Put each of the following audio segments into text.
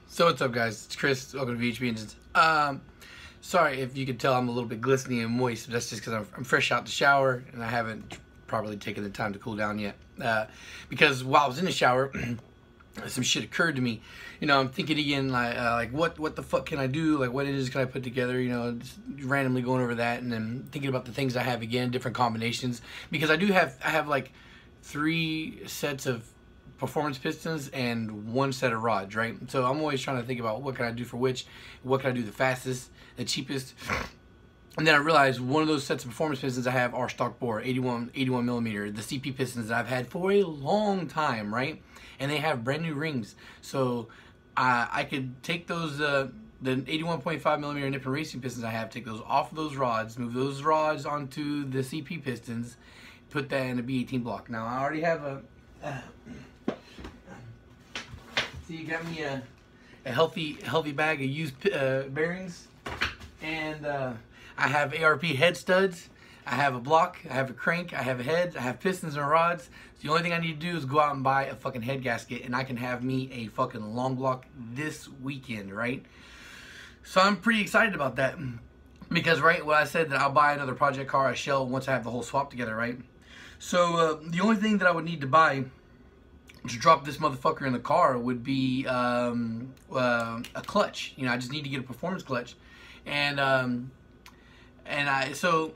So what's up, guys? It's Chris. Welcome to VHB Engines. Sorry if you can tell I'm a little bit glistening and moist, but that's just because I'm fresh out the shower and I haven't properly taken the time to cool down yet. Because while I was in the shower, some shit occurred to me. You know, I'm thinking again, like what the fuck can I do? Like, what images can I put together? You know, just randomly going over that and then thinking about the things I have again, different combinations. Because I have like 3 sets of performance pistons and 1 set of rods, right? So I'm always trying to think about what can I do for which, what can I do the fastest, the cheapest. And then I realized one of those sets of performance pistons I have are stock bore, 81 millimeter, the CP pistons that I've had for a long time, right? And they have brand new rings. So I could take those, the 81.5 millimeter Nippon Racing pistons I have, take those off of those rods, move those rods onto the CP pistons, put that in a B18 block. Now I already have a, so you got me a healthy bag of used bearings, and I have ARP head studs, I have a block, I have a crank, I have a head, I have pistons and rods. So the only thing I need to do is go out and buy a fucking head gasket, and I can have me a fucking long block this weekend, right? So I'm pretty excited about that, because right, when I said that I'll buy another project car, a shell, once I have the whole swap together, right? So the only thing that I would need to buy to drop this motherfucker in the car would be a clutch. You know, I just need to get a performance clutch, and so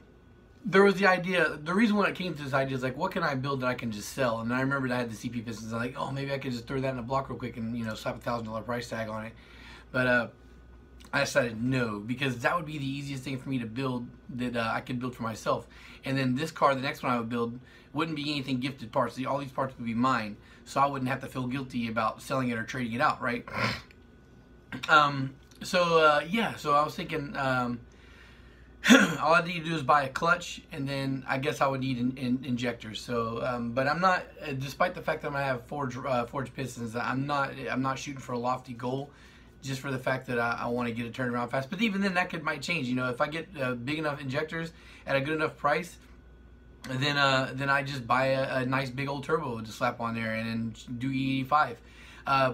there was the idea. The reason when it came to this idea is like, what can I build that I can just sell? And I remembered I had the CP pistons. I'm like, oh, maybe I could just throw that in a block real quick and, you know, slap a $1,000 price tag on it. But I decided no, because that would be the easiest thing for me to build that I could build for myself. And then this car, the next one I would build, wouldn't be anything gifted parts. All these parts would be mine, so I wouldn't have to feel guilty about selling it or trading it out, right? Yeah, so I was thinking all I need to do is buy a clutch, and then I guess I would need injectors. So, but I'm not, despite the fact that I'm gonna have forged pistons, I'm not shooting for a lofty goal, just for the fact that I want to get it turned around fast. But even then, that might change. You know, if I get big enough injectors at a good enough price, then I just buy a nice big old turbo to slap on there and then do E85.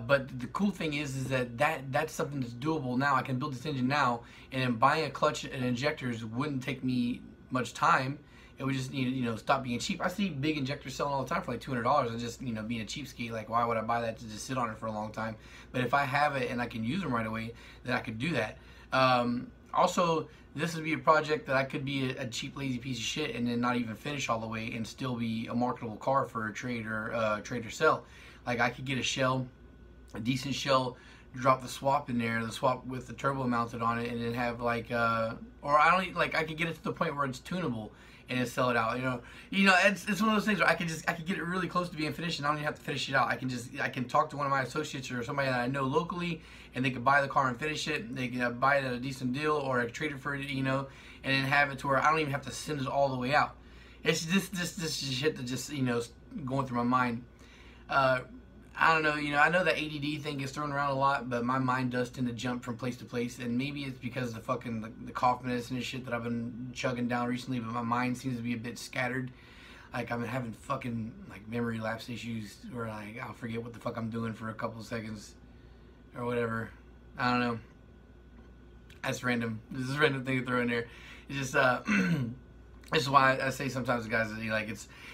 But the cool thing is that's something that's doable now. I can build this engine now, and then buying a clutch and injectors wouldn't take me much time. It would just need, you know, stop being cheap. I see big injectors selling all the time for like $200, and just, you know, being a cheapskate, like, why would I buy that to just sit on it for a long time? But if I have it and I can use them right away, then I could do that. Also, this would be a project that I could be a cheap, lazy piece of shit and then not even finish all the way and still be a marketable car for a trade or sell. Like, I could get a shell, a decent shell, drop the swap in there, the swap with the turbo mounted on it, and then have like, or I don't like, I could get it to the point where it's tunable and then sell it out. You know, it's one of those things where I could get it really close to being finished, and I don't even have to finish it out. I can talk to one of my associates or somebody that I know locally, and they can buy the car and finish it. They can buy it at a decent deal, or I trade it for it, you know, and then have it to where I don't even have to send it all the way out. It's just this shit that just, you know, going through my mind. I don't know, you know, I know that ADD thing gets thrown around a lot, but my mind does tend to jump from place to place, and maybe it's because of the fucking the cough medicine and shit that I've been chugging down recently, but my mind seems to be a bit scattered. Like, I've been having fucking, like, memory lapse issues where, like, I'll forget what the fuck I'm doing for a couple of seconds or whatever. I don't know. That's random. This is a random thing to throw in there. It's just, this is why I say sometimes to guys that, like,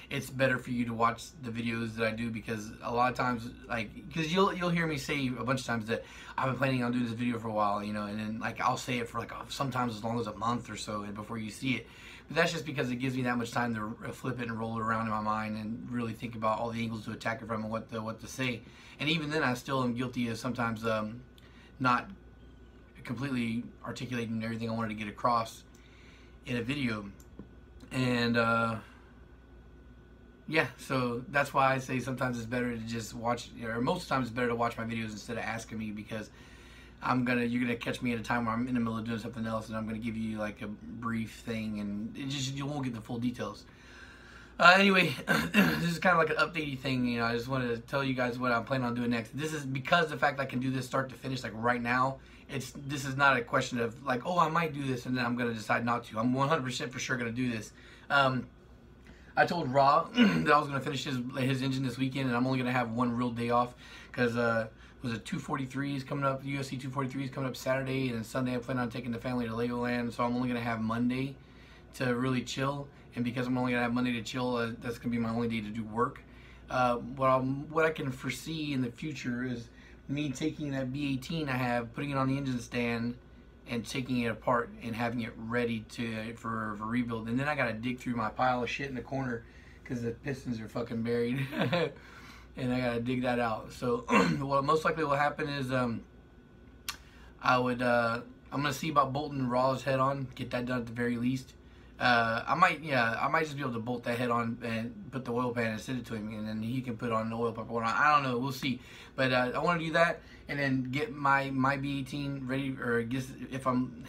it's better for you to watch the videos that I do, because a lot of times, like, because you'll hear me say a bunch of times that I've been planning on doing this video for a while, you know, and then, like, I'll say it for like sometimes as long as a month or so before you see it. But that's just because it gives me that much time to flip it and roll it around in my mind and really think about all the angles to attack it from and what to say. And even then, I still am guilty of sometimes not completely articulating everything I wanted to get across in a video. And yeah, so that's why I say sometimes it's better to just watch, or most of the time it's better to watch my videos instead of asking me, because you're gonna catch me at a time where I'm in the middle of doing something else, and I'm gonna give you like a brief thing, and you won't get the full details. Anyway, this is kind of like an updatey thing. You know, I just wanted to tell you guys what I'm planning on doing next. This is because the fact I can do this start to finish, like right now. This is not a question of like, oh, I might do this and then I'm gonna decide not to. I'm 100% for sure gonna do this. I told Rob that I was gonna finish his engine this weekend, and I'm only gonna have one real day off because was it 243s coming up, UFC 243s coming up Saturday, and then Sunday I plan on taking the family to Legoland, so I'm only going to have Monday to really chill, and because I'm only going to have Monday to chill, that's going to be my only day to do work. What I can foresee in the future is me taking that B18 I have, putting it on the engine stand, and taking it apart and having it ready for rebuild. And then I got to dig through my pile of shit in the corner because the pistons are fucking buried. And I gotta dig that out. So what most likely will happen is I'm gonna see about bolting Raw's head on, get that done at the very least. I might just be able to bolt that head on and put the oil pan and send it to him, and then he can put on the oil pump. I don't know, we'll see. But I want to do that and then get my B18 ready, or I guess if I'm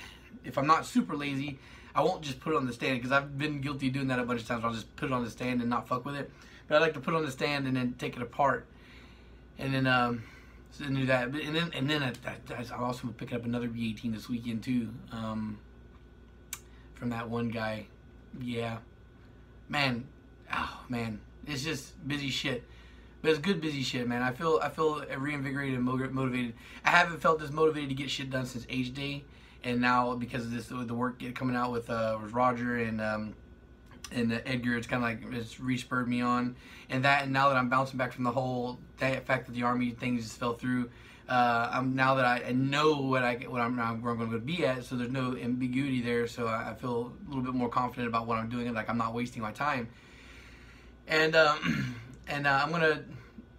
not super lazy, I won't just put it on the stand, because I've been guilty of doing that a bunch of times. I'll just put it on the stand and not fuck with it. But I like to put it on the stand and then take it apart, and then so do that. And then I'm also picking up another B18 this weekend too, from that one guy. Yeah, man, oh man, it's just busy shit. But it's good busy shit, man. I feel reinvigorated and motivated. I haven't felt this motivated to get shit done since Age Day, and now because of this, the work coming out with Roger and Edgar, it's kind of like it's re-spurred me on, and now that I'm bouncing back from the whole fact that the Army thing just fell through, now that I know where I'm going to be at, so there's no ambiguity there. So I feel a little bit more confident about what I'm doing, and like I'm not wasting my time. And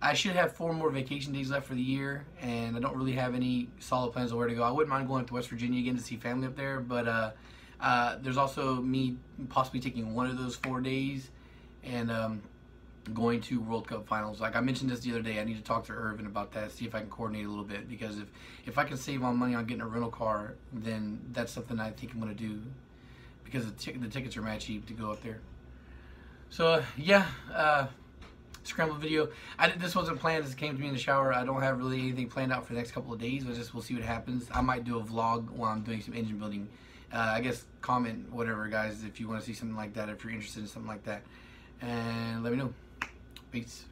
I should have 4 more vacation days left for the year, and I don't really have any solid plans of where to go. I wouldn't mind going to West Virginia again to see family up there, but there's also me possibly taking one of those 4 days and going to World Cup finals. Like I mentioned this the other day, I need to talk to Irvin about that, see if I can coordinate a little bit, because if I can save on money on getting a rental car, then that's something I think I'm going to do, because the tickets are mad cheap to go up there. So yeah, scrambled video. This wasn't planned, this came to me in the shower. I don't have really anything planned out for the next couple of days. We'll see what happens. I might do a vlog while I'm doing some engine building. I guess comment whatever, guys, if you want to see something like that, if you're interested in something like that, and let me know. Peace.